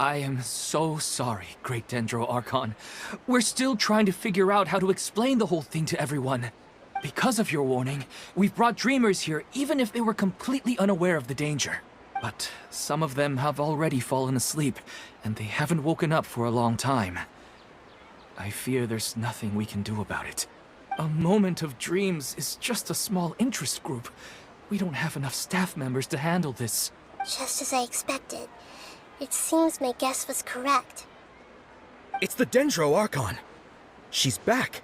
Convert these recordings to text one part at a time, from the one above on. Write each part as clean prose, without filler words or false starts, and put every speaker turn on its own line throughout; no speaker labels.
I am so sorry, Great Dendro Archon. We're still trying to figure out how to explain the whole thing to everyone. Because of your warning, we've brought dreamers here even if they were completely unaware of the danger. But some of them have already fallen asleep, and they haven't woken up for a long time. I fear there's nothing we can do about it. A moment of dreams is just a small interest group. We don't have enough staff members to handle this.
Just as I expected. It seems my guess was correct.
It's the Dendro Archon. She's back.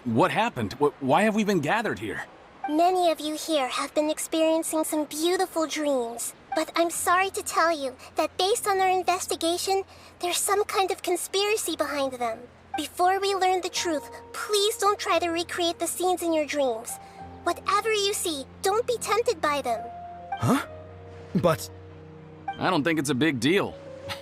What happened? Why have we been gathered here?
Many of you here have been experiencing some beautiful dreams. But I'm sorry to tell you that based on our investigation, there's some kind of conspiracy behind them. Before we learn the truth, please don't try to recreate the scenes in your dreams. Whatever you see, don't be tempted by them.
Huh? But...
I don't think it's a big deal.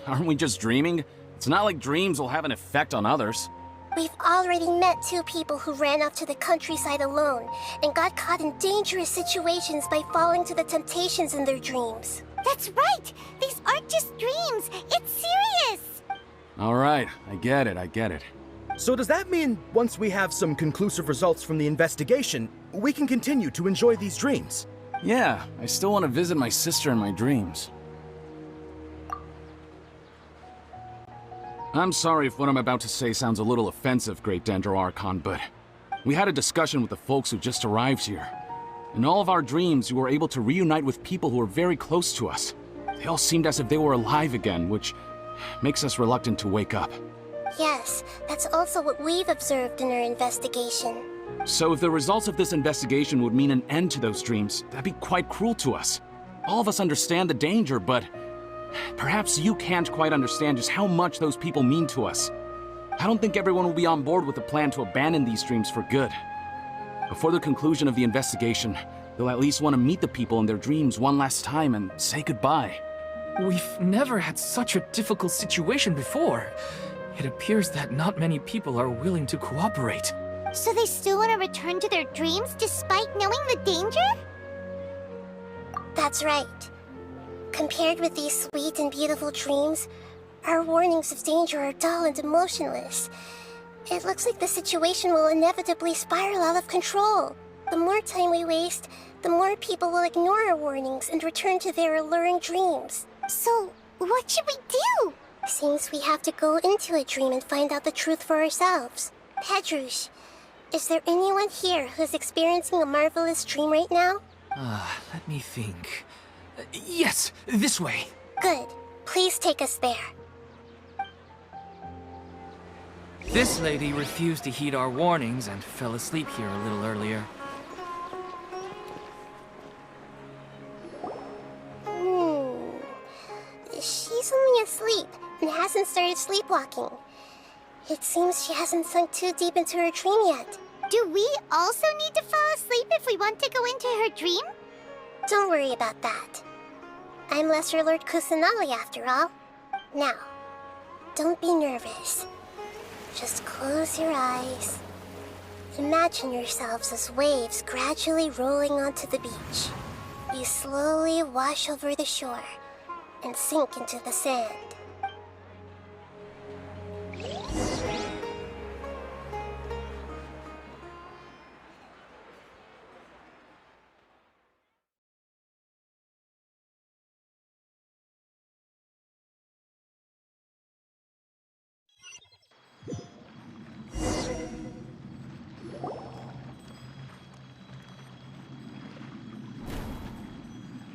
Aren't we just dreaming? It's not like dreams will have an effect on others.
We've already met 2 people who ran off to the countryside alone and got caught in dangerous situations by falling to the temptations in their dreams.
That's right! These aren't just dreams! It's serious!
Alright, I get it.
so does that mean once we have some conclusive results from the investigation, we can continue to enjoy these dreams?
Yeah, I still want to visit my sister in my dreams. I'm sorry if what I'm about to say sounds a little offensive, Great Dendro Archon, but we had a discussion with the folks who just arrived here. In all of our dreams, we were able to reunite with people who were very close to us. They all seemed as if they were alive again, which makes us reluctant to wake up.
Yes, that's also what we've observed in our investigation.
So if the results of this investigation would mean an end to those dreams, that'd be quite cruel to us. All of us understand the danger, but perhaps you can't quite understand just how much those people mean to us. I don't think everyone will be on board with the plan to abandon these dreams for good. Before the conclusion of the investigation, they'll at least want to meet the people in their dreams one last time and say goodbye.
We've never had such a difficult situation before. It appears that not many people are willing to cooperate.
So they still want to return to their dreams despite knowing the danger?
That's right. Compared with these sweet and beautiful dreams, our warnings of danger are dull and emotionless. It looks like the situation will inevitably spiral out of control. The more time we waste, the more people will ignore our warnings and return to their alluring dreams.
So, what should we do?
Seems we have to go into a dream and find out the truth for ourselves. Pedrush, is there anyone here who's experiencing a marvelous dream right now?
Let me think. Yes, this way.
Good. Please take us there.
This lady refused to heed our warnings and fell asleep here a little earlier.
She's only asleep and hasn't started sleepwalking. It seems she hasn't sunk too deep into her dream yet.
Do we also need to fall asleep if we want to go into her dream?
Don't worry about that. I'm Lesser Lord Kusanali after all. Now, don't be nervous. Just close your eyes. Imagine yourselves as waves gradually rolling onto the beach. You slowly wash over the shore and sink into the sand.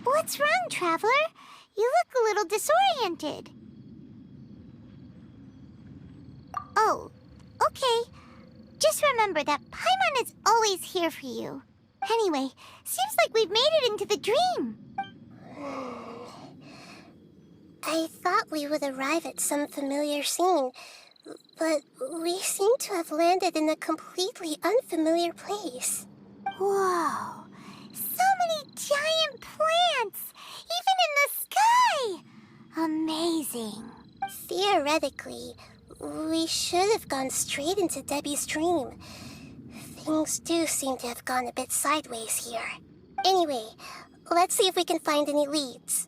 What's wrong, Traveler? You look a little disoriented. Oh, okay. Just remember that Paimon is always here for you. Anyway, seems like we've made it into the dream.
I thought we would arrive at some familiar scene, but we seem to have landed in a completely unfamiliar place.
Whoa. So many giant plants! Even in the sky! Amazing.
Theoretically, we should have gone straight into Debbie's dream. Things do seem to have gone a bit sideways here. Anyway, Let's see if we can find any leads.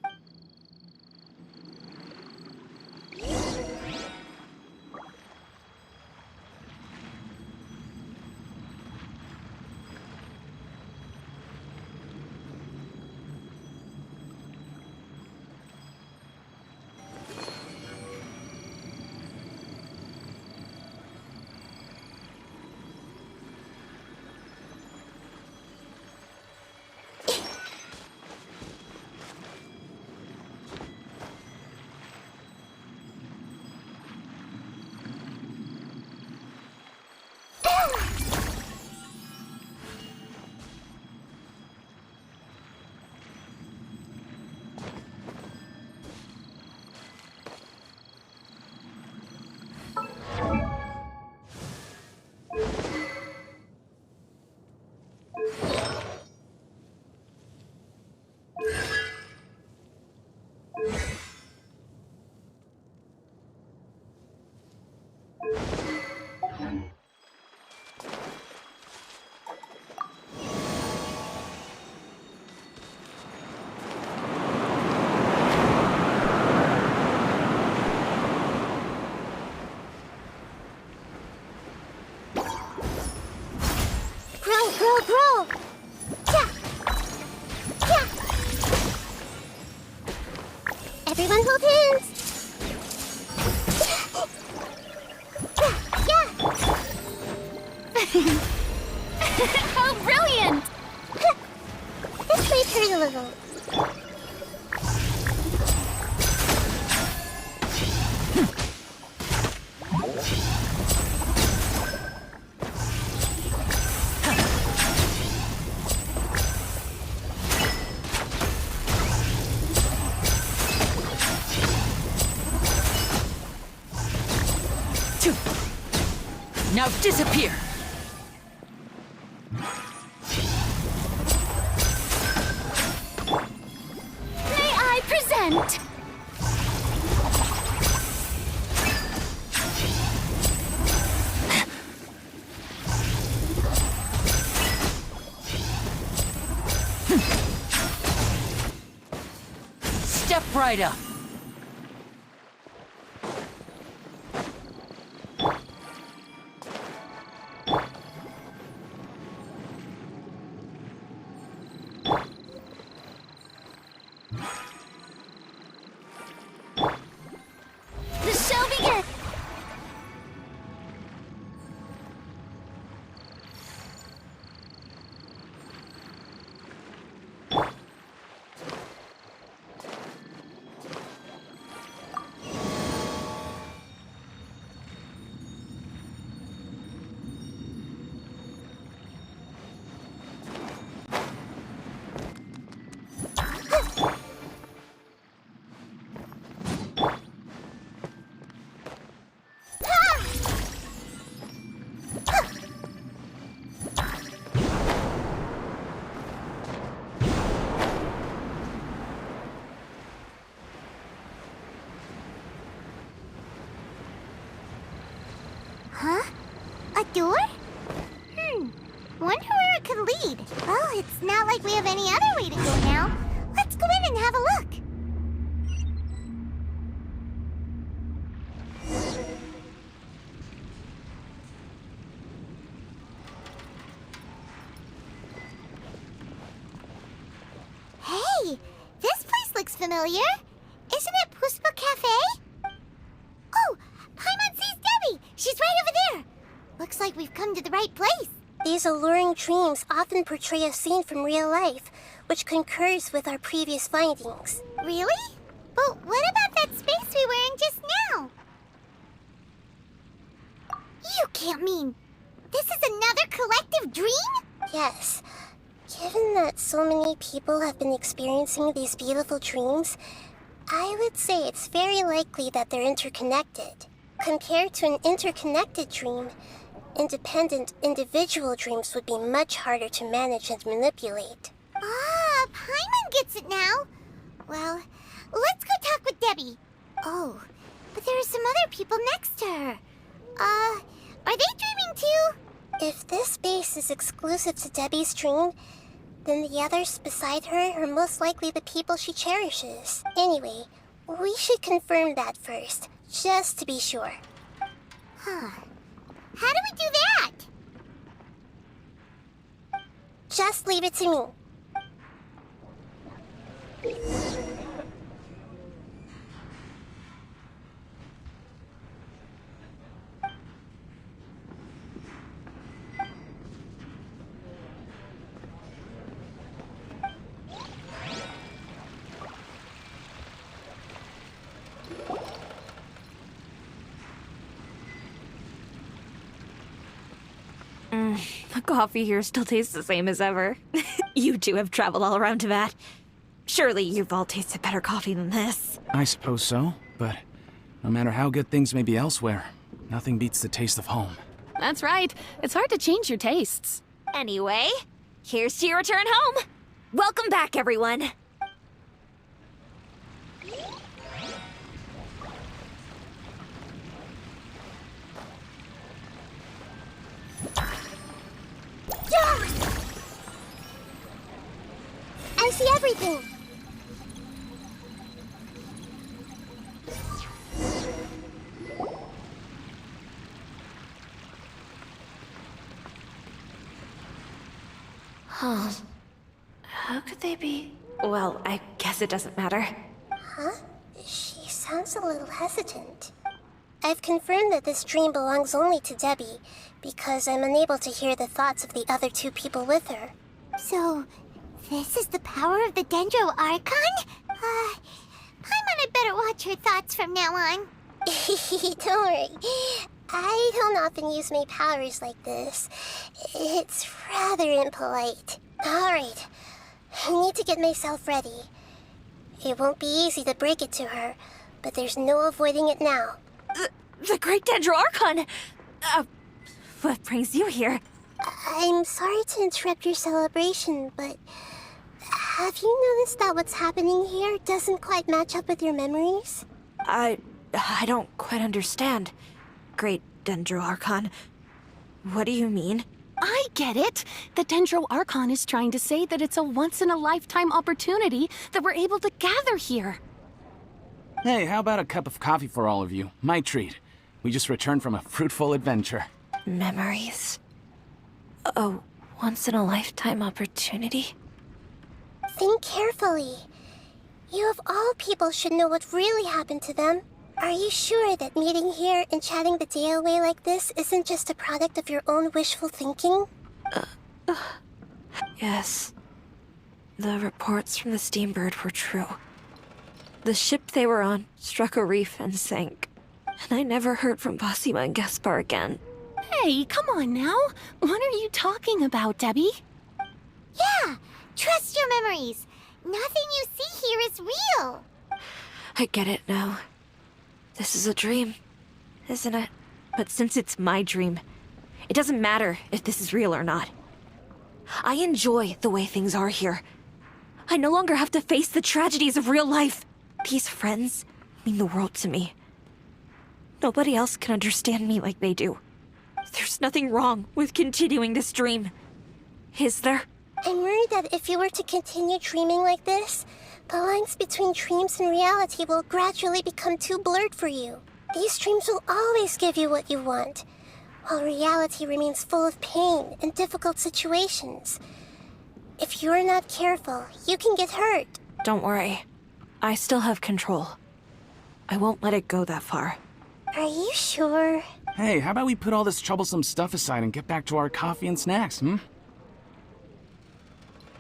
Grow! Yeah! Yeah! Everyone hold hands! Yeah!
How brilliant!
This might hurt a little.
Now disappear!
May I present?
Step right up!
The show begins! Huh? A door? Wonder where it could lead. Well, it's not like we have any other way to go now. Let's go in and have a look. Hey, this place looks familiar. Isn't it Puspa Cafe? Oh, Paimon sees Debbie. She's right over there. Looks like we've come to the right place.
These alluring dreams often portray a scene from real life, which concurs with our previous findings.
Really? But what about that space we were in just now? You can't mean this is another collective dream?
Yes. Given that so many people have been experiencing these beautiful dreams, I would say it's very likely that they're interconnected. Compared to an interconnected dream, independent individual dreams would be much harder to manage and manipulate.
Ah, Paimon gets it now. Well, let's go talk with Debbie. Oh, but there are some other people next to her. Are they dreaming too?
If this space is exclusive to Debbie's dream, then the others beside her are most likely the people she cherishes. Anyway, we should confirm that first, just to be sure.
Huh. How do we do that?
Just leave it to me.
The coffee here still tastes the same as ever. You two have traveled all around Teyvat. Surely you've all tasted better coffee than this.
I suppose so, but no matter how good things may be elsewhere, nothing beats the taste of home.
That's right. It's hard to change your tastes.
Anyway, here's to your return home. Welcome back, everyone.
I see everything.
Huh. How could they be? Well, I guess it doesn't matter.
Huh? She sounds a little hesitant. I've confirmed that this dream belongs only to Debbie, because I'm unable to hear the thoughts of the other two people with her.
So, this is the power of the Dendro Archon? Paimon had better watch her thoughts from now on.
Don't worry. I don't often use my powers like this. It's rather impolite. Alright, I need to get myself ready. It won't be easy to break it to her, but there's no avoiding it now.
The Great Dendro Archon! What brings you here?
I'm sorry to interrupt your celebration, but have you noticed that what's happening here doesn't quite match up with your memories?
I don't quite understand. Great Dendro Archon. What do you mean?
I get it. The Dendro Archon is trying to say that it's a once-in-a-lifetime opportunity that we're able to gather here.
Hey, how about a cup of coffee for all of you? My treat. We just returned from a fruitful adventure.
Memories. A once-in-a-lifetime opportunity?
Think carefully. You of all people should know what really happened to them. Are you sure that meeting here and chatting the day away like this isn't just a product of your own wishful thinking?
Yes. The reports from the Steambird were true. The ship they were on struck a reef and sank. And I never heard from Basima and Gaspar again.
Hey, come on now. What are you talking about, Debbie?
Yeah, trust your memories. Nothing you see here is real.
I get it now. This is a dream, isn't it? But since it's my dream, it doesn't matter if this is real or not. I enjoy the way things are here. I no longer have to face the tragedies of real life. These friends mean the world to me. Nobody else can understand me like they do. There's nothing wrong with continuing this dream. Is there?
I'm worried that if you were to continue dreaming like this, the lines between dreams and reality will gradually become too blurred for you. These dreams will always give you what you want, while reality remains full of pain and difficult situations. If you're not careful, you can get hurt.
Don't worry. I still have control. I won't let it go that far.
Are you sure?
Hey, how about we put all this troublesome stuff aside and get back to our coffee and snacks,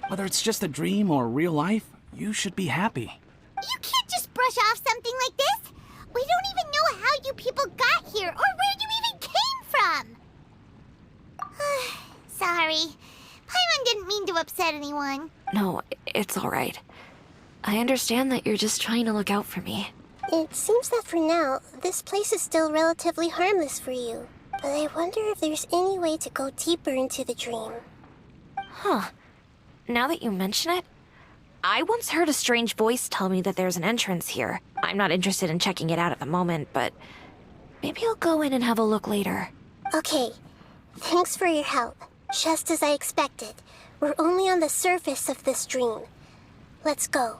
Whether it's just a dream or real life, you should be happy.
You can't just brush off something like this. We don't even know how you people got here or where you even came from. Sorry. Paimon didn't mean to upset anyone.
No, it's all right. I understand that you're just trying to look out for me.
It seems that for now, this place is still relatively harmless for you. But I wonder if there's any way to go deeper into the dream.
Huh. Now that you mention it, I once heard a strange voice tell me that there's an entrance here. I'm not interested in checking it out at the moment, but maybe I'll go in and have a look later.
Okay, thanks for your help. Just as I expected, We're only on the surface of this dream. Let's go.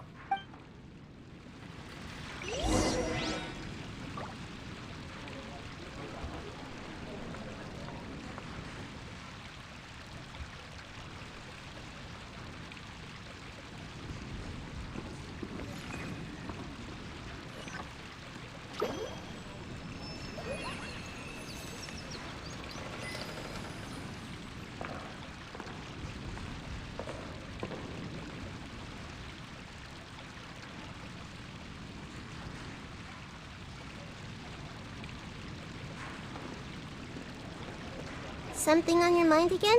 Something on your mind again?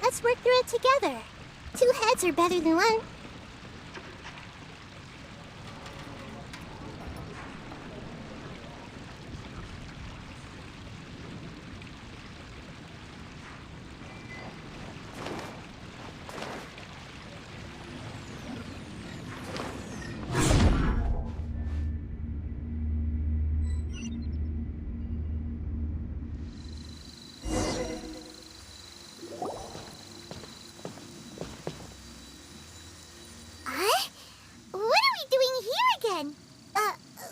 Let's work through it together. 2 heads are better than 1.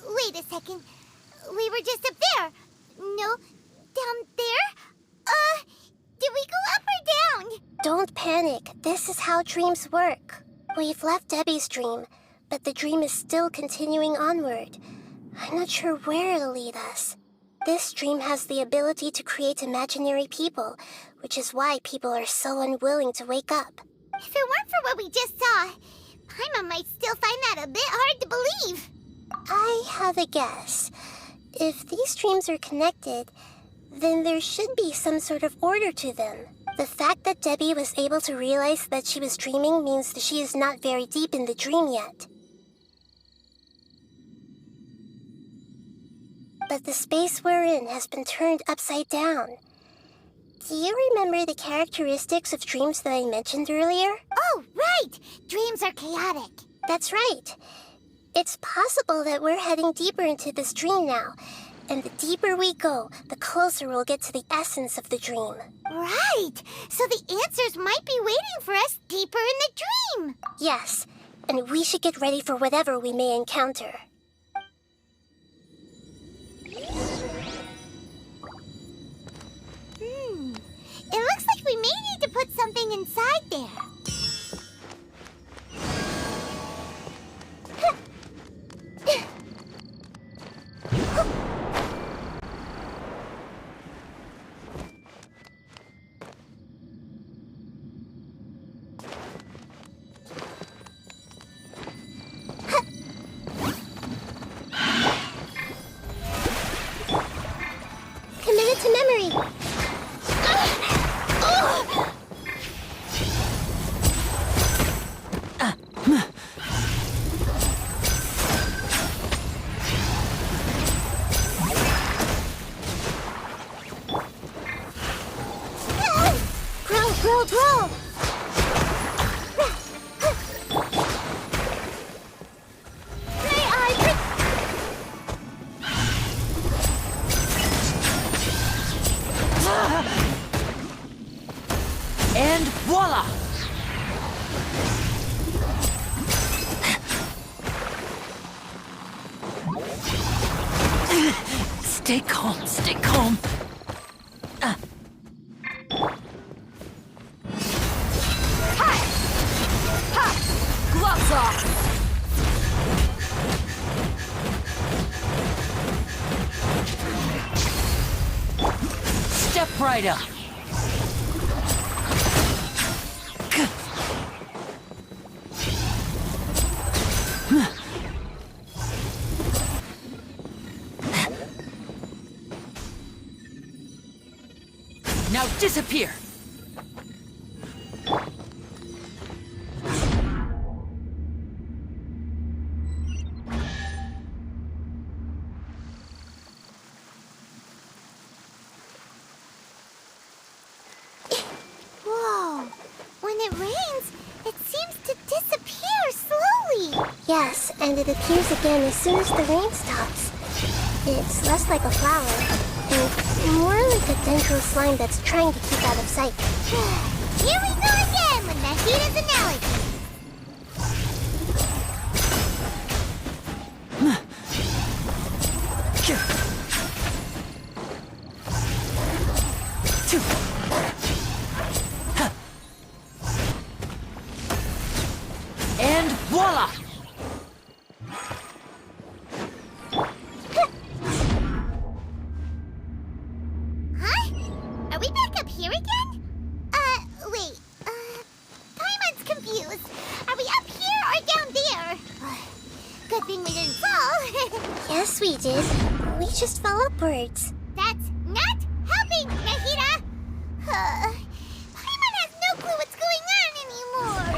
Wait a second. We were just up there. No, down there? Did we go up or down?
Don't panic. This is how dreams work. We've left Debbie's dream, but the dream is still continuing onward. I'm not sure where it'll lead us. This dream has the ability to create imaginary people, which is why people are so unwilling to wake up.
If it weren't for what we just saw, Paimon might still find that a bit hard to believe.
I have a guess. If these dreams are connected, then there should be some sort of order to them. The fact that Debbie was able to realize that she was dreaming means that she is not very deep in the dream yet. But the space we're in has been turned upside down. Do you remember the characteristics of dreams that I mentioned earlier?
Oh, right! Dreams are chaotic.
That's right. It's possible that we're heading deeper into this dream now, and the deeper we go, the closer we'll get to the essence of the dream.
Right! So the answers might be waiting for us deeper in the dream.
Yes, and we should get ready for whatever we may encounter.
It looks like we may need to put something inside there.
Commit it to memory! Grow!
And voila! Stay calm, stay calm. Gloves off! Step right up. Now disappear!
Whoa! When it rains, it seems to disappear slowly.
Yes, and it appears again as soon as the rain stops. It's less like a flower, and more like a dendro slime that's trying to keep out of sight.
Here we go again with Nahita's analogy.
And voila!
Huh? Are we back up here again? Wait. Paimon's confused. Are we up here or down there? Good thing we didn't fall.
Yes, we did. We just fell upwards.
That's not helping, Nahita! Paimon has no clue what's going on anymore.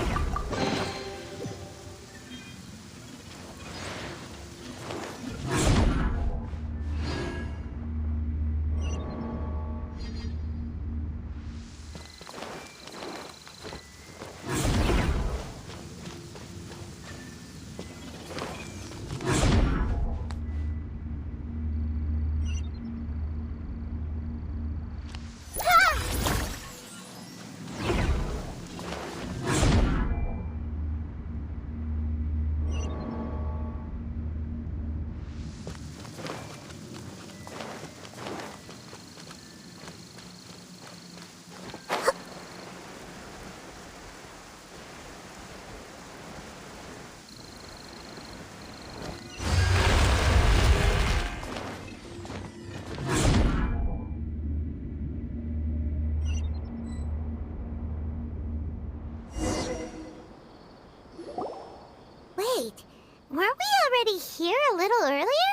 Wait, weren't we already here a little earlier?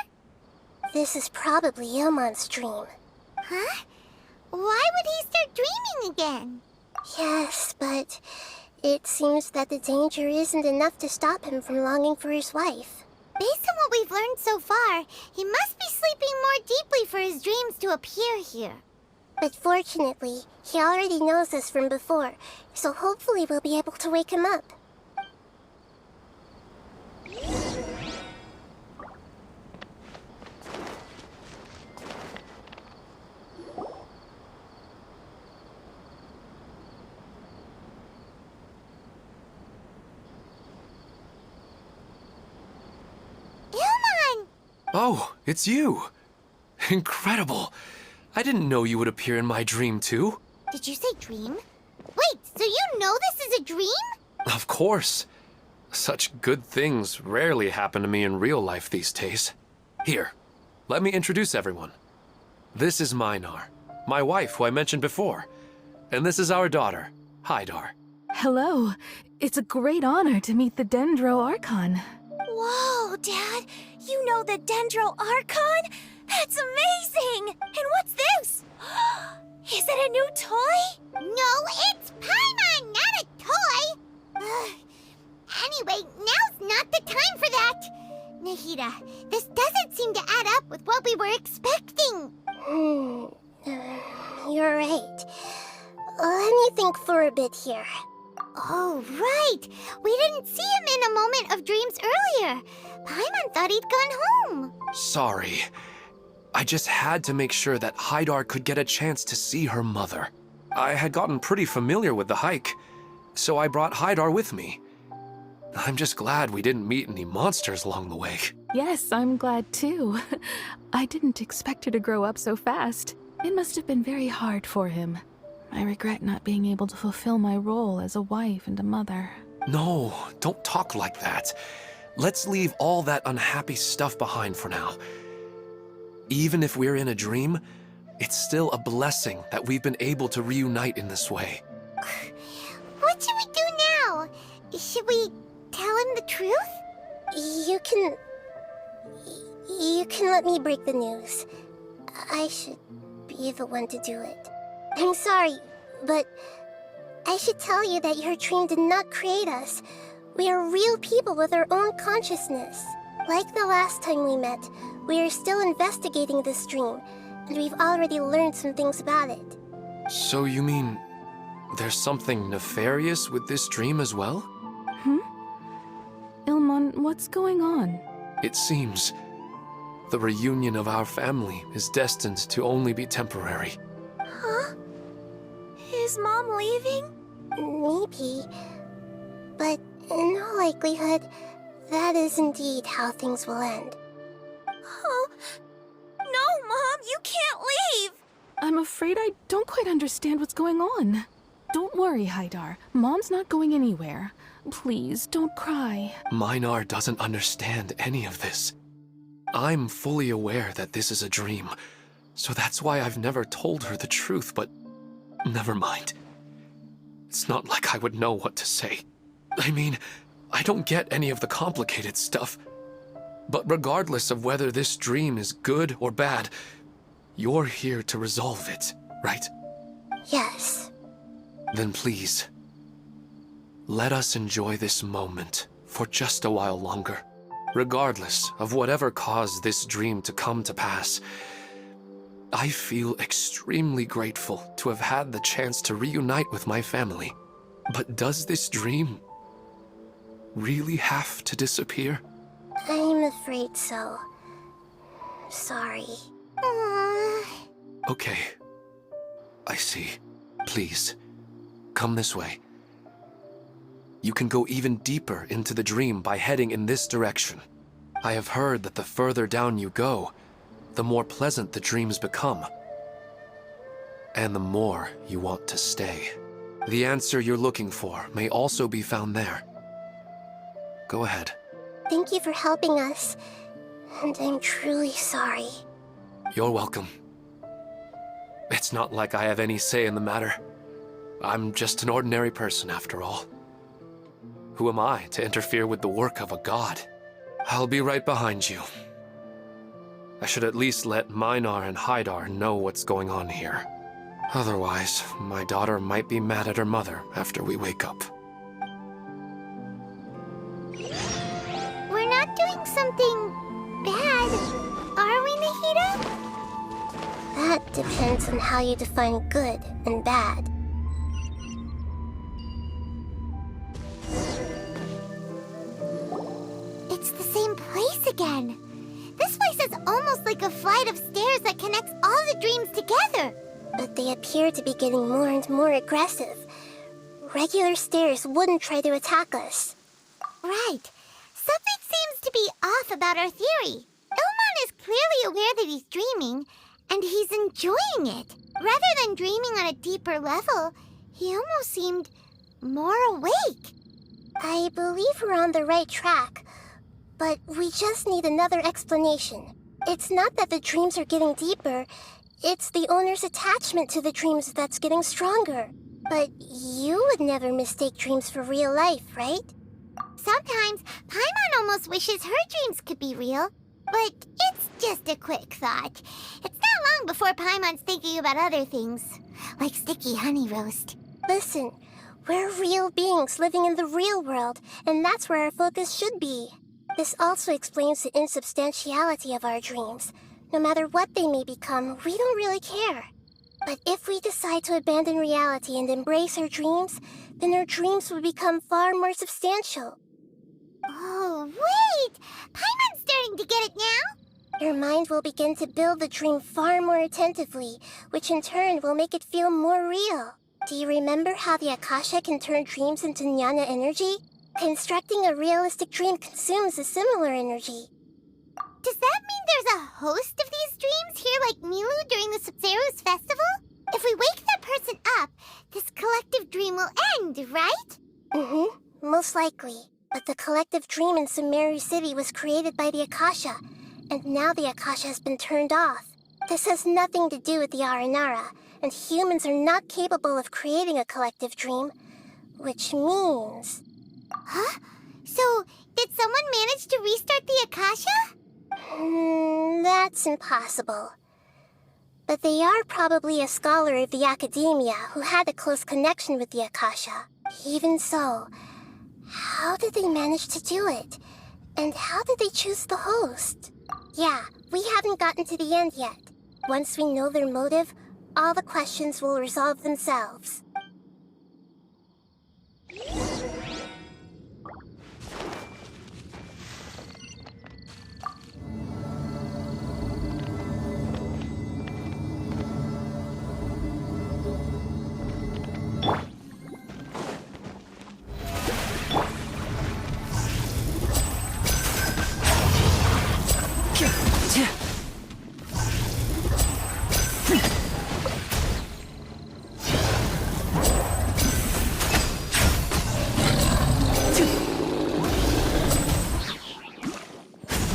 This is probably Ilmon's dream.
Huh? Why would he start dreaming again?
Yes, but it seems that the danger isn't enough to stop him from longing for his wife.
Based on what we've learned so far, he must be sleeping more deeply for his dreams to appear here.
But fortunately, he already knows us from before, so hopefully we'll be able to wake him up.
Ilmon!
Oh, it's you! Incredible! I didn't know you would appear in my dream, too.
Did you say dream? Wait, so you know this is a dream?
Of course. Such good things rarely happen to me in real life these days. Here, let me introduce everyone. This is Minar, my wife who I mentioned before. And this is our daughter, Hydar.
Hello. It's a great honor to meet the Dendro Archon.
Whoa, Dad! You know the Dendro Archon? That's amazing! And what's this? Is it a new toy?
No, it's Paimon, not a toy! Anyway, now's not the time for that! Nahita, this doesn't seem to add up with what we were expecting.
You're right. Let me think for a bit here.
Oh, right! We didn't see him in a moment of dreams earlier. Paimon thought he'd gone home.
Sorry. I just had to make sure that Hydar could get a chance to see her mother. I had gotten pretty familiar with the hike, so I brought Hydar with me. I'm just glad we didn't meet any monsters along the way.
Yes, I'm glad too. I didn't expect her to grow up so fast. It must have been very hard for him. I regret not being able to fulfill my role as a wife and a mother.
No, don't talk like that. Let's leave all that unhappy stuff behind for now. Even if we're in a dream, it's still a blessing that we've been able to reunite in this way.
What should we do now? Should we tell him the truth?
You can let me break the news. I should be the one to do it. I'm sorry, but I should tell you that your dream did not create us. We are real people with our own consciousness. Like the last time we met, we are still investigating this dream, and we've already learned some things about it.
So you mean there's something nefarious with this dream as well?
Ilmon, what's going on?
It seems the reunion of our family is destined to only be temporary.
Is Mom leaving?
Maybe. But in all likelihood, that is indeed how things will end.
Oh, no, Mom, you can't leave!
I'm afraid I don't quite understand what's going on. Don't worry, Haidar. Mom's not going anywhere. Please, don't cry.
Minar doesn't understand any of this. I'm fully aware that this is a dream, so that's why I've never told her the truth, but never mind. It's not like I would know what to say. I mean, I don't get any of the complicated stuff. But regardless of whether this dream is good or bad, you're here to resolve it, right?
Yes.
Then please, let us enjoy this moment for just a while longer. Regardless of whatever caused this dream to come to pass, I feel extremely grateful to have had the chance to reunite with my family. But does this dream really have to disappear?
I'm afraid so. Sorry.
Okay. I see. Please, come this way. You can go even deeper into the dream by heading in this direction. I have heard that the further down you go, the more pleasant the dreams become. And the more you want to stay. The answer you're looking for may also be found there. Go ahead.
Thank you for helping us. And I'm truly sorry.
You're welcome. It's not like I have any say in the matter. I'm just an ordinary person after all. Who am I to interfere with the work of a god? I'll be right behind you. I should at least let Minar and Haidar know what's going on here. Otherwise, my daughter might be mad at her mother after we wake up.
We're not doing something bad, are we, Nahida?
That depends on how you define good and bad.
It's the same place again. This place is almost like a flight of stairs that connects all the dreams together.
But they appear to be getting more and more aggressive. Regular stairs wouldn't try to attack us.
Right. Something seems to be off about our theory. Ilmon is clearly aware that he's dreaming, and he's enjoying it. Rather than dreaming on a deeper level, he almost seemed more awake.
I believe we're on the right track, but we just need another explanation. It's not that the dreams are getting deeper, it's the owner's attachment to the dreams that's getting stronger. But you would never mistake dreams for real life, right?
Sometimes, Paimon almost wishes her dreams could be real. But it's just a quick thought. It's not long before Paimon's thinking about other things, like sticky honey roast.
Listen, we're real beings living in the real world, and that's where our focus should be. This also explains the insubstantiality of our dreams. No matter what they may become, we don't really care. But if we decide to abandon reality and embrace our dreams, then our dreams will become far more substantial.
Oh, wait! Paimon's starting to get it now?
Your mind will begin to build the dream far more attentively, which in turn will make it feel more real. Do you remember how the Akasha can turn dreams into jnana energy? Constructing a realistic dream consumes a similar energy.
Does that mean there's a host of these dreams here like Milu during the Subzerus festival? If we wake that person up, this collective dream will end, right?
Mm-hmm, most likely. But the collective dream in Sumeru City was created by the Akasha, and now the Akasha has been turned off. This has nothing to do with the Aranara, and humans are not capable of creating a collective dream, which means...
Huh? So, did someone manage to restart the Akasha?
That's impossible. But they are probably a scholar of the Academia who had a close connection with the Akasha. Even so, how did they manage to do it? And how did they choose the host? Yeah, we haven't gotten to the end yet. Once we know their motive, all the questions will resolve themselves.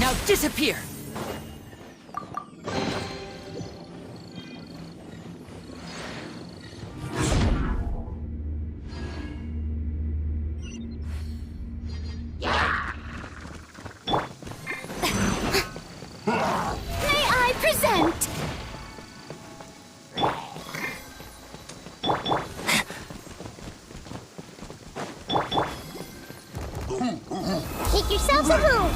Now disappear!
May I present?
Make yourselves at home.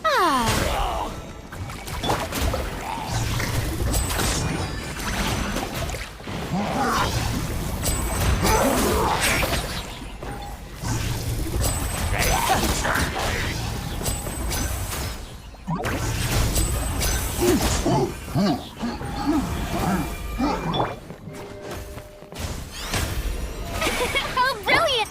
Ah. How brilliant!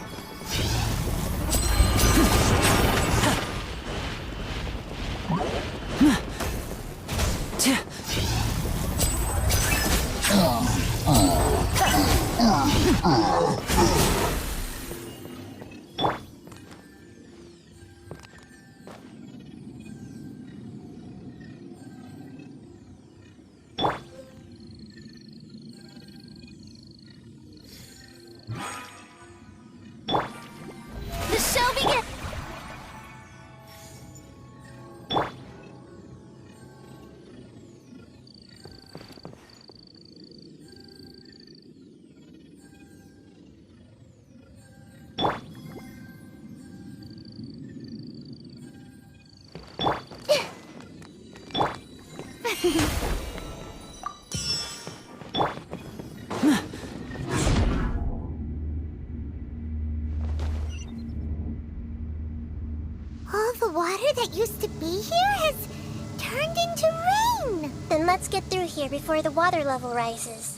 The show begins! All the water that used to be here has turned into rain.
Then let's get through here before the water level rises.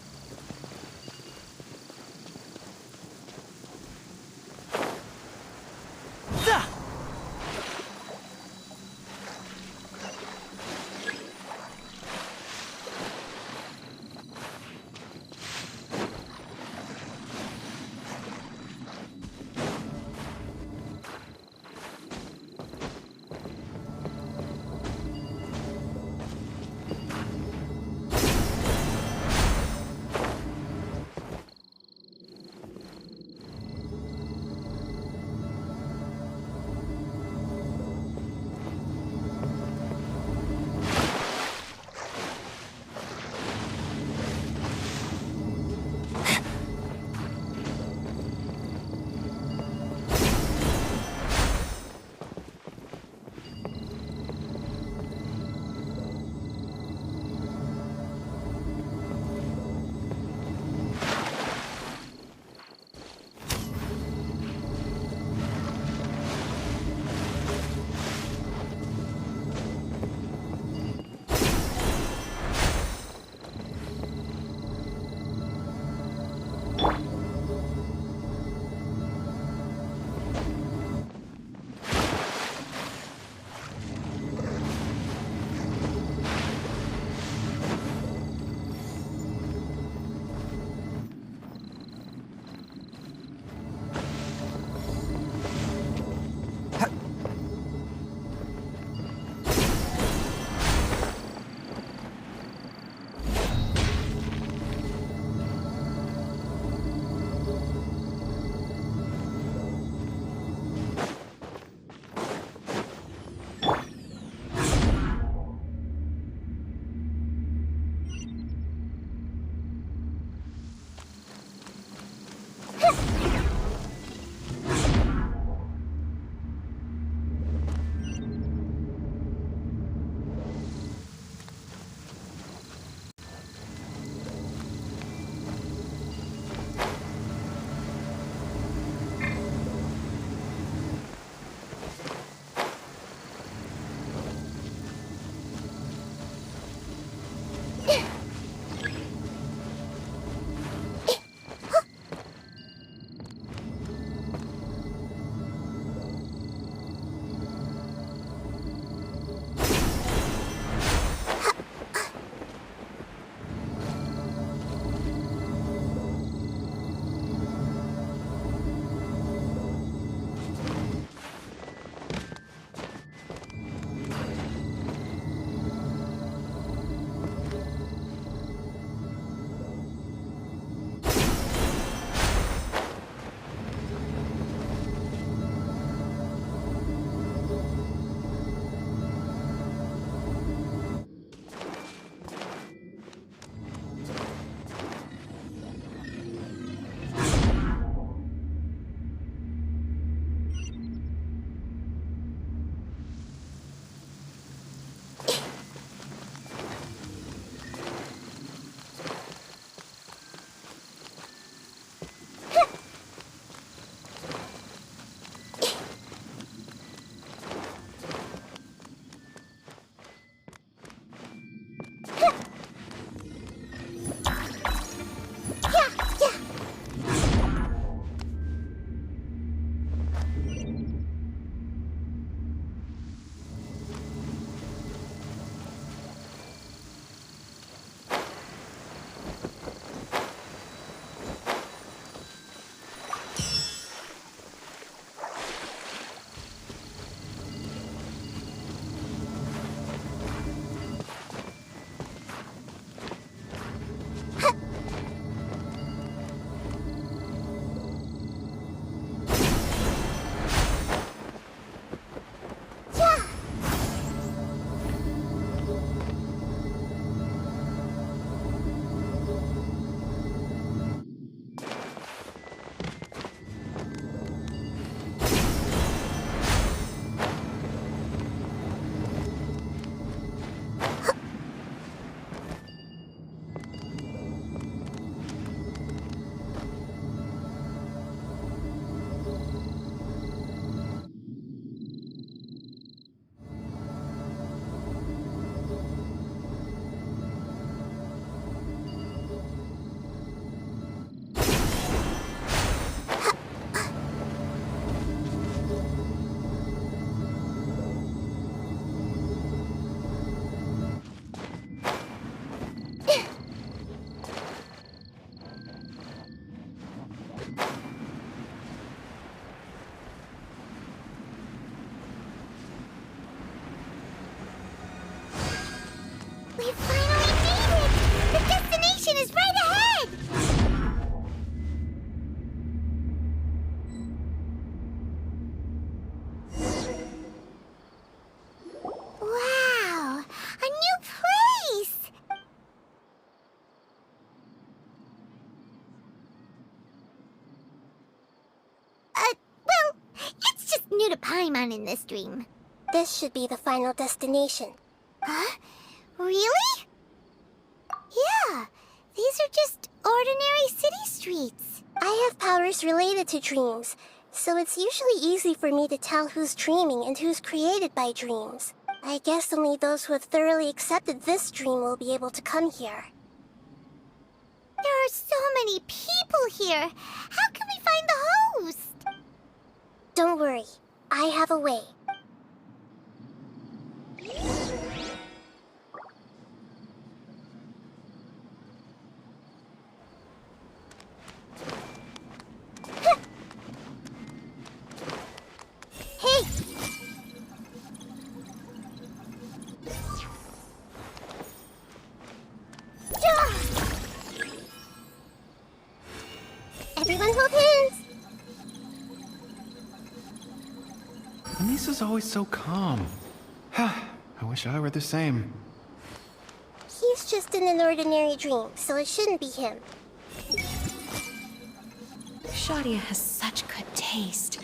Paimon in this dream.
This should be the final destination.
Huh? Really? Yeah, these are just ordinary city streets.
I have powers related to dreams, so it's usually easy for me to tell who's dreaming and who's created by dreams. I guess only those who have thoroughly accepted this dream will be able to come here.
There are so many people here. How can we find the host?
Don't worry, I have a way. Hey! Everyone hold hands!
Misa's always so calm. I wish I were the same.
He's just in an ordinary dream, so it shouldn't be him.
Shadia has such good taste.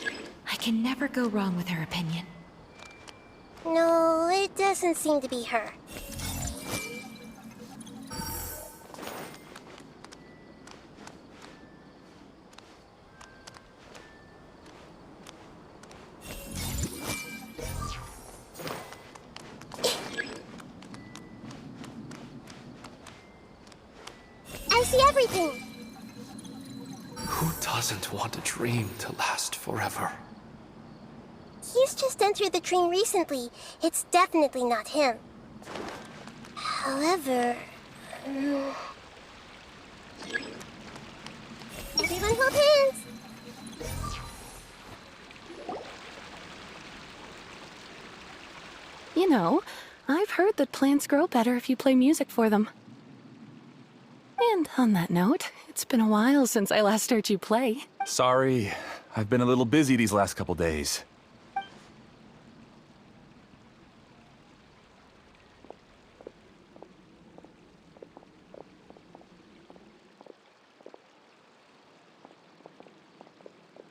I can never go wrong with her opinion.
No, it doesn't seem to be her. I see everything!
Who doesn't want a dream to last forever?
He's just entered the dream recently. It's definitely not him. However... Everyone hold hands!
You know, I've heard that plants grow better if you play music for them. And on that note, it's been a while since I last heard you play.
Sorry, I've been a little busy these last couple days.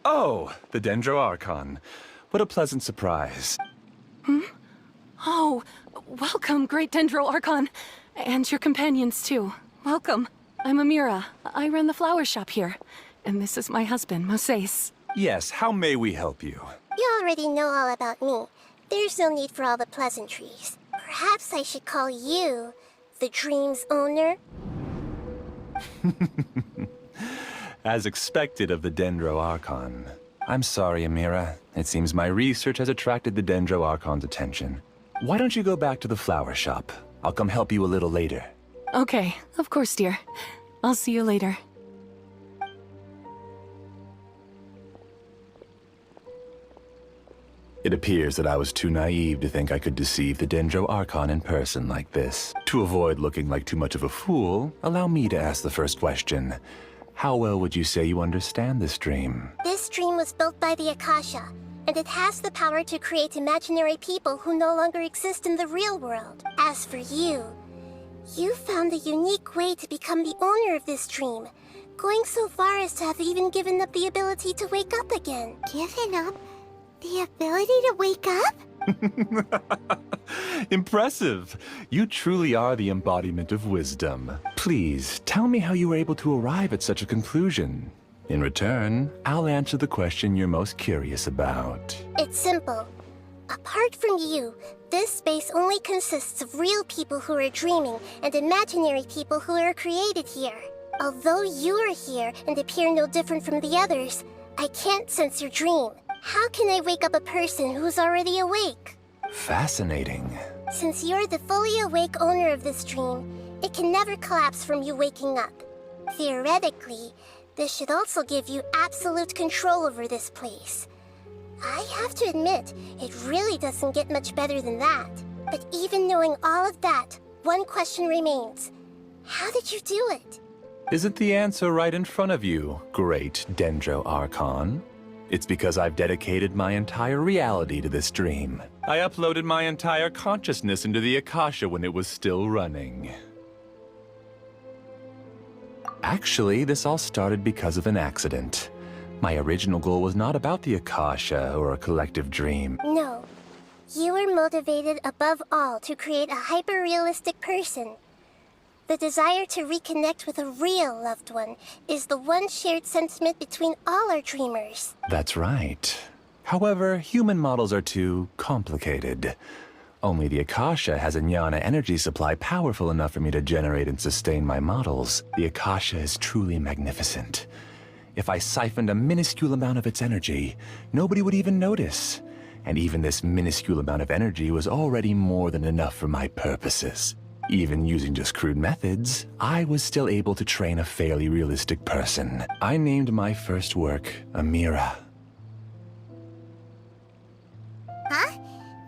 Oh, the Dendro Archon. What a pleasant surprise.
Oh, welcome, Great Dendro Archon. And your companions, too. Welcome. I'm Amira. I run the flower shop here. And this is my husband, Moses.
Yes, how may we help you?
You already know all about me. There's no need for all the pleasantries. Perhaps I should call you the dream's owner?
As expected of the Dendro Archon. I'm sorry, Amira. It seems my research has attracted the Dendro Archon's attention. Why don't you go back to the flower shop? I'll come help you a little later.
Okay, of course, dear. I'll see you later.
It appears that I was too naive to think I could deceive the Dendro Archon in person like this. To avoid looking like too much of a fool, allow me to ask the first question. How well would you say you understand this dream?
This dream was built by the Akasha, and it has the power to create imaginary people who no longer exist in the real world. As for you, you found a unique way to become the owner of this dream, going so far as to have even given up the ability to wake up again.
Given up the ability to wake up?
Impressive! You truly are the embodiment of wisdom. Please, tell me how you were able to arrive at such a conclusion. In return, I'll answer the question you're most curious about.
It's simple. Apart from you, this space only consists of real people who are dreaming and imaginary people who are created here. Although you are here and appear no different from the others, I can't sense your dream. How can I wake up a person who's already awake?
Fascinating.
Since you're the fully awake owner of this dream, it can never collapse from you waking up. Theoretically, this should also give you absolute control over this place. I have to admit, it really doesn't get much better than that. But even knowing all of that, one question remains. How did you do it?
Isn't the answer right in front of you, great Dendro Archon? It's because I've dedicated my entire reality to this dream. I uploaded my entire consciousness into the Akasha when it was still running. Actually, this all started because of an accident. My original goal was not about the Akasha or a collective dream.
No. You were motivated above all to create a hyper-realistic person. The desire to reconnect with a real loved one is the one shared sentiment between all our dreamers.
That's right. However, human models are too complicated. Only the Akasha has a jnana energy supply powerful enough for me to generate and sustain my models. The Akasha is truly magnificent. If I siphoned a minuscule amount of its energy, nobody would even notice. And even this minuscule amount of energy was already more than enough for my purposes. Even using just crude methods, I was still able to train a fairly realistic person. I named my first work Amira.
Huh?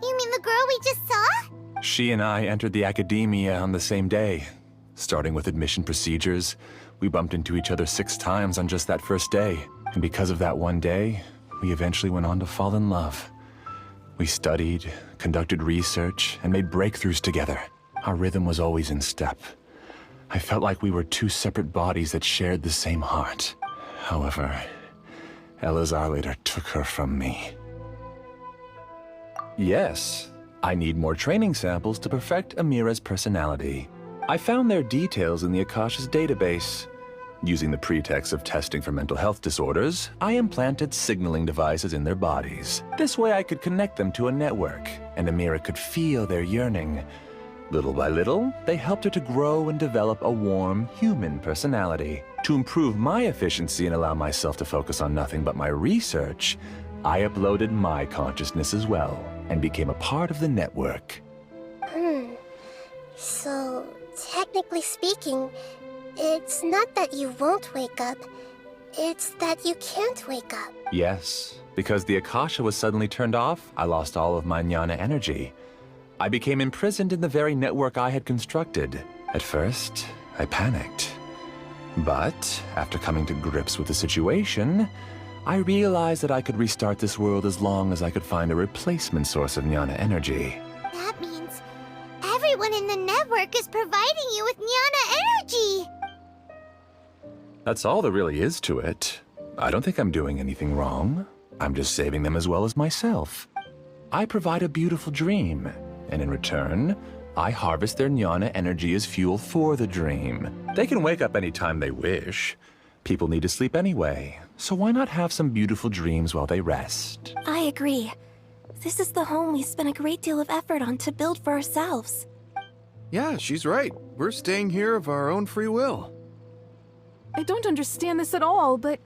You mean the girl we just saw?
She and I entered the academia on the same day. Starting with admission procedures, we bumped into each other 6 times on just that first day. And because of that one day, we eventually went on to fall in love. We studied, conducted research, and made breakthroughs together. Our rhythm was always in step. I felt like we were 2 separate bodies that shared the same heart. However, Elazar later took her from me. Yes, I need more training samples to perfect Amira's personality. I found their details in the Akasha's database. Using the pretext of testing for mental health disorders, I implanted signaling devices in their bodies. This way I could connect them to a network, and Amira could feel their yearning. Little by little, they helped her to grow and develop a warm, human personality. To improve my efficiency and allow myself to focus on nothing but my research, I uploaded my consciousness as well, and became a part of the network.
So, technically speaking, it's not that you won't wake up, it's that you can't wake up.
Yes, because the Akasha was suddenly turned off, I lost all of my jnana energy. I became imprisoned in the very network I had constructed. At first, I panicked. But, after coming to grips with the situation, I realized that I could restart this world as long as I could find a replacement source of jnana energy.
That means everyone in the network is providing you with jnana energy!
That's all there really is to it. I don't think I'm doing anything wrong. I'm just saving them as well as myself. I provide a beautiful dream, and in return, I harvest their jnana energy as fuel for the dream. They can wake up anytime they wish. People need to sleep anyway, so why not have some beautiful dreams while they rest?
I agree. This is the home we spent a great deal of effort on to build for ourselves.
Yeah, she's right. We're staying here of our own free will.
I don't understand this at all, but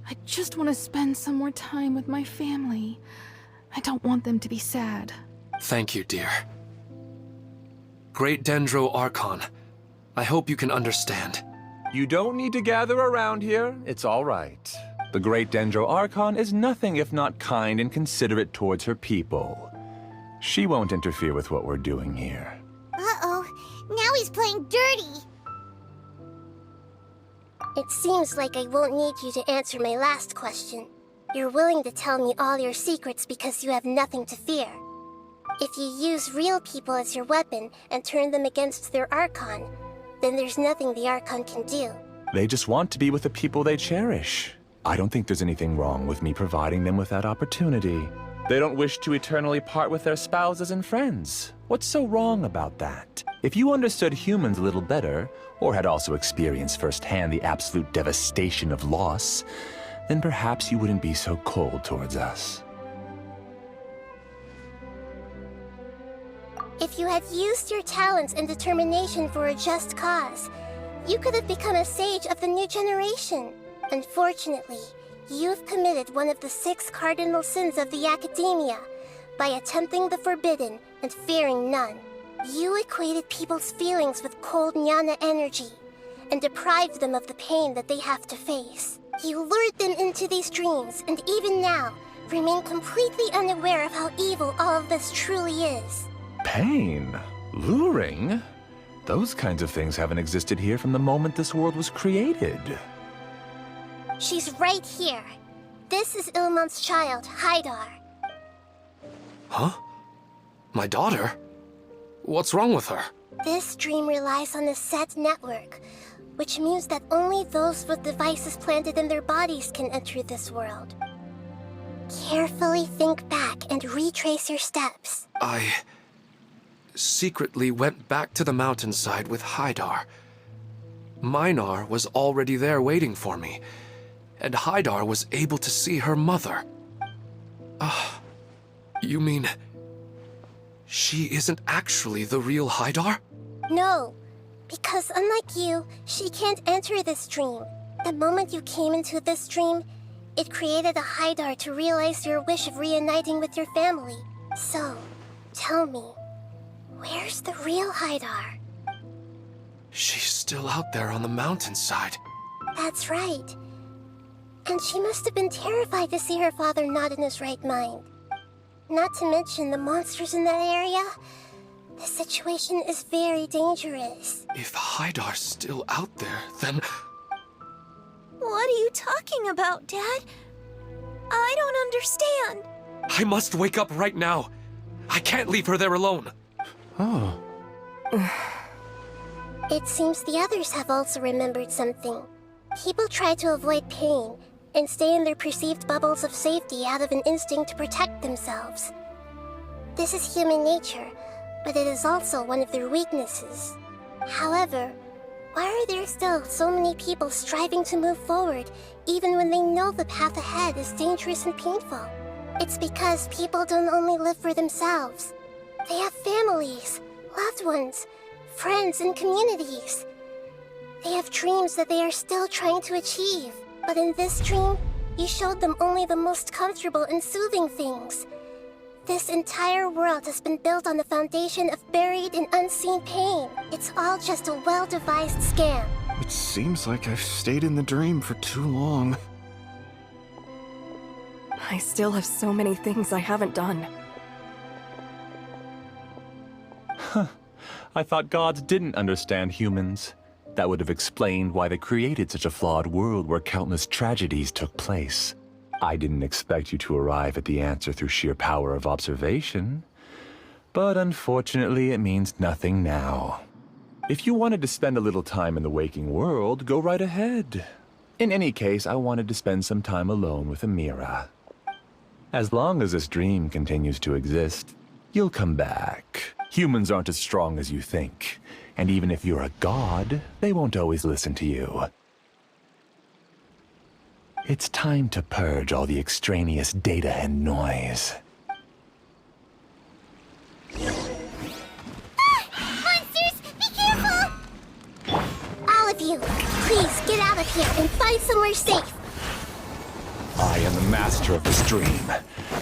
I just want to spend some more time with my family. I don't want them to be sad.
Thank you, dear. Great Dendro Archon, I hope you can understand.
You don't need to gather around here. It's all right. The Great Dendro Archon is nothing if not kind and considerate towards her people. She won't interfere with what we're doing here.
Uh-oh, now he's playing dirty!
It seems like I won't need you to answer my last question. You're willing to tell me all your secrets because you have nothing to fear. If you use real people as your weapon and turn them against their Archon, then there's nothing the Archon can do.
They just want to be with the people they cherish. I don't think there's anything wrong with me providing them with that opportunity. They don't wish to eternally part with their spouses and friends. What's so wrong about that? If you understood humans a little better, or had also experienced firsthand the absolute devastation of loss, then perhaps you wouldn't be so cold towards us.
If you had used your talents and determination for a just cause, you could have become a sage of the new generation. Unfortunately, you've committed one of the 6 cardinal sins of the Academia by attempting the forbidden and fearing none. You equated people's feelings with cold jnana energy and deprived them of the pain that they have to face. You lured them into these dreams, and even now, remain completely unaware of how evil all of this truly is.
Pain? Luring? Those kinds of things haven't existed here from the moment this world was created.
She's right here. This is Ilmon's child, Haidar.
Huh? My daughter? What's wrong with her?
This dream relies on a set network, which means that only those with devices planted in their bodies can enter this world. Carefully think back and retrace your steps.
I secretly went back to the mountainside with Haidar. Minar was already there waiting for me, and Haidar was able to see her mother. You mean she isn't actually the real Haidar?
No, because unlike you, she can't enter this dream. The moment you came into this dream, it created a Haidar to realize your wish of reuniting with your family. So, tell me, where's the real Haidar?
She's still out there on the mountainside.
That's right. And she must have been terrified to see her father not in his right mind. Not to mention the monsters in that area. The situation is very dangerous.
If Haidar's still out there, then...
What are you talking about, Dad? I don't understand.
I must wake up right now. I can't leave her there alone.
Oh.
It seems the others have also remembered something. People try to avoid pain and stay in their perceived bubbles of safety out of an instinct to protect themselves. This is human nature, but it is also one of their weaknesses. However, why are there still so many people striving to move forward, even when they know the path ahead is dangerous and painful? It's because people don't only live for themselves. They have families, loved ones, friends, and communities. They have dreams that they are still trying to achieve. But in this dream, you showed them only the most comfortable and soothing things. This entire world has been built on the foundation of buried and unseen pain. It's all just a well-devised scam.
It seems like I've stayed in the dream for too long.
I still have so many things I haven't done.
I thought gods didn't understand humans. That would have explained why they created such a flawed world where countless tragedies took place. I didn't expect you to arrive at the answer through sheer power of observation. But unfortunately, it means nothing now. If you wanted to spend a little time in the waking world, go right ahead. In any case, I wanted to spend some time alone with Amira. As long as this dream continues to exist, you'll come back. Humans aren't as strong as you think. And even if you're a god, they won't always listen to you. It's time to purge all the extraneous data and noise.
Monsters, be careful! All of you, please get out of here and find somewhere safe.
I am the master of this dream.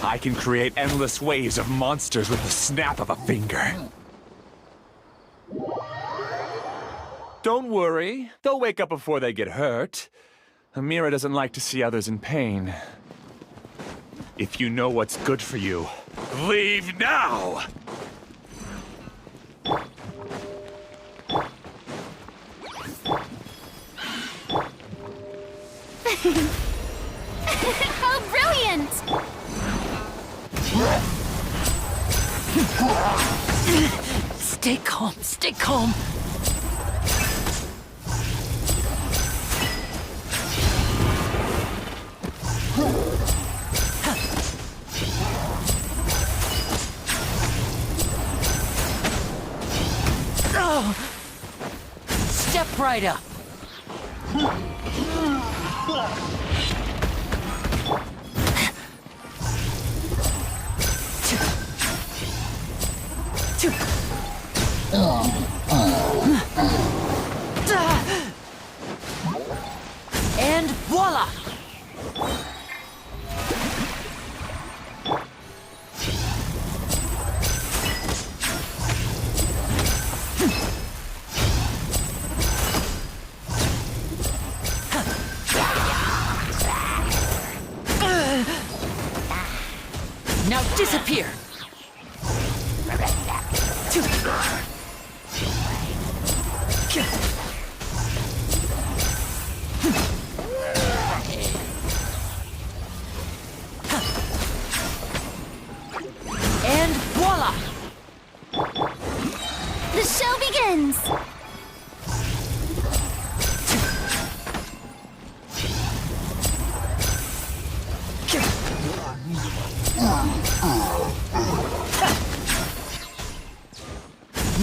I can create endless waves of monsters with the snap of a finger. Don't worry, they'll wake up before they get hurt. Amira doesn't like to see others in pain. If you know what's good for you, leave now!
How brilliant!
Stay calm, stay calm. Step right up. And voila! Now disappear! And voila!
The show begins!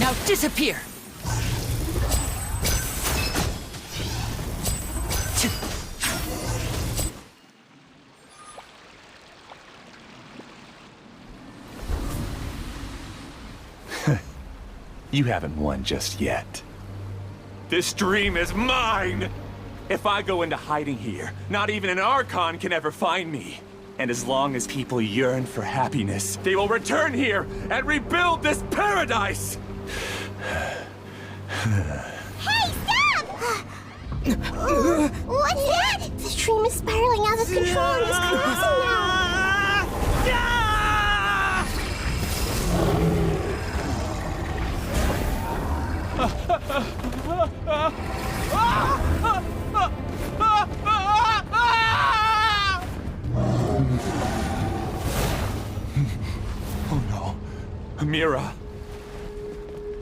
Now disappear!
You haven't won just yet. This dream is mine! If I go into hiding here, not even an Archon can ever find me. And as long as people yearn for happiness, they will return here and rebuild this paradise!
Hey, stop! What's that?
The dream is spiraling out of control and is collapsing now.
Oh no. Amira!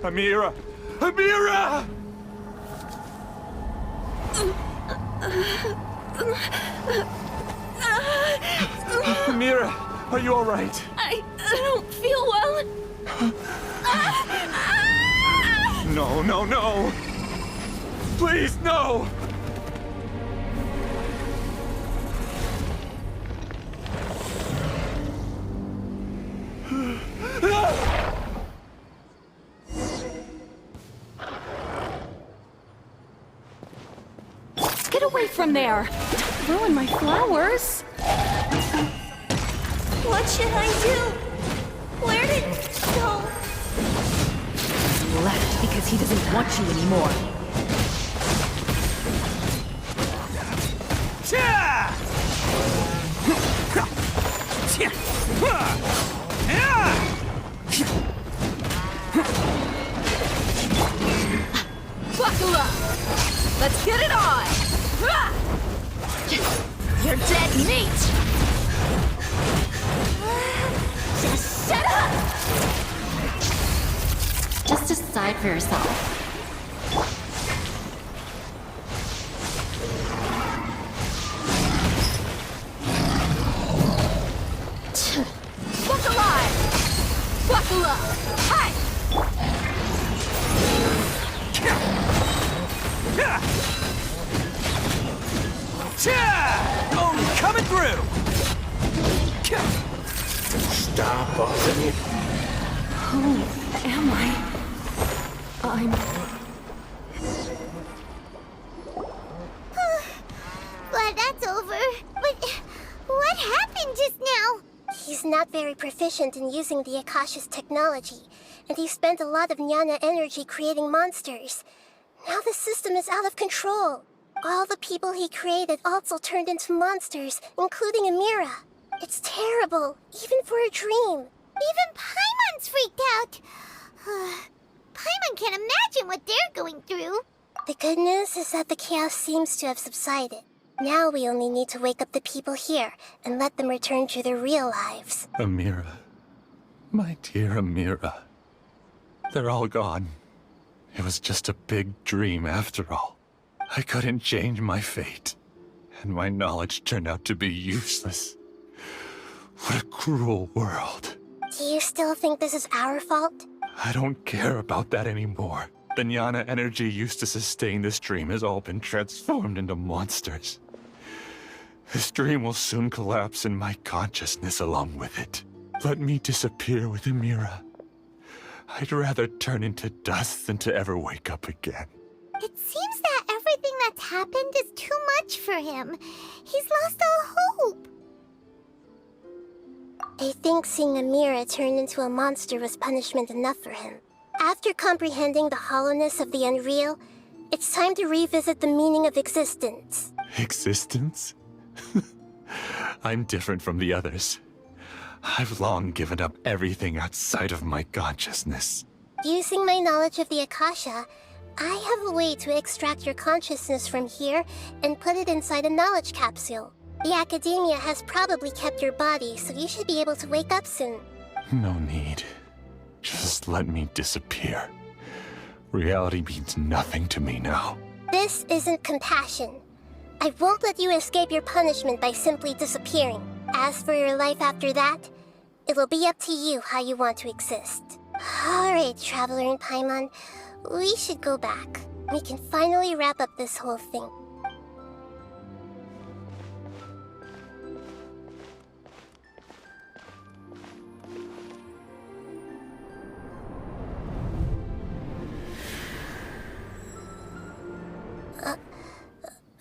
Amira! Amira! Amira, are you all right?
I don't feel well.
No, no, no! Please, no!
Get away from there! Don't ruin my flowers!
What should I do? Where did it go?
He left because he doesn't want you anymore.
Buckle up! Let's get it on! You're dead meat! Just shut up!
Just decide for yourself.
Buckle on! Buckle up! Hi!
Oh, coming through!
Stop bothering me.
Who am I?
Glad that's over. But what happened just now?
He's not very proficient in using the Akasha's technology, and he spent a lot of Jnana energy creating monsters. Now the system is out of control. All the people he created also turned into monsters, including Amira. It's terrible, even for a dream.
Even Paimon's freaked out. Paimon can't imagine what they're going through.
The good news is that the chaos seems to have subsided. Now we only need to wake up the people here and let them return to their real lives.
Amira. My dear Amira. They're all gone. It was just a big dream after all. I couldn't change my fate, and my knowledge turned out to be useless. What a cruel world.
Do you still think this is our fault?
I don't care about that anymore. The Jnana energy used to sustain this dream has all been transformed into monsters. This dream will soon collapse and my consciousness along with it. Let me disappear with Amira. I'd rather turn into dust than to ever wake up again.
It seems that everything that's happened is too much for him. He's lost all hope.
I think seeing Amira turn into a monster was punishment enough for him. After comprehending the hollowness of the unreal, it's time to revisit the meaning of existence.
Existence? I'm different from the others. I've long given up everything outside of my consciousness.
Using my knowledge of the Akasha, I have a way to extract your consciousness from here and put it inside a knowledge capsule. The Academia has probably kept your body, so you should be able to wake up soon.
No need. Just let me disappear. Reality means nothing to me now.
This isn't compassion. I won't let you escape your punishment by simply disappearing. As for your life after that, it'll be up to you how you want to exist. Alright, Traveler and Paimon. We should go back. We can finally wrap up this whole thing.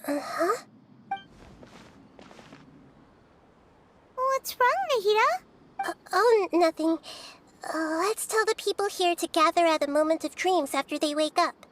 Uh-huh?
What's wrong, Nahida?
Oh, nothing. Let's tell the people here to gather at a moment of dreams after they wake up.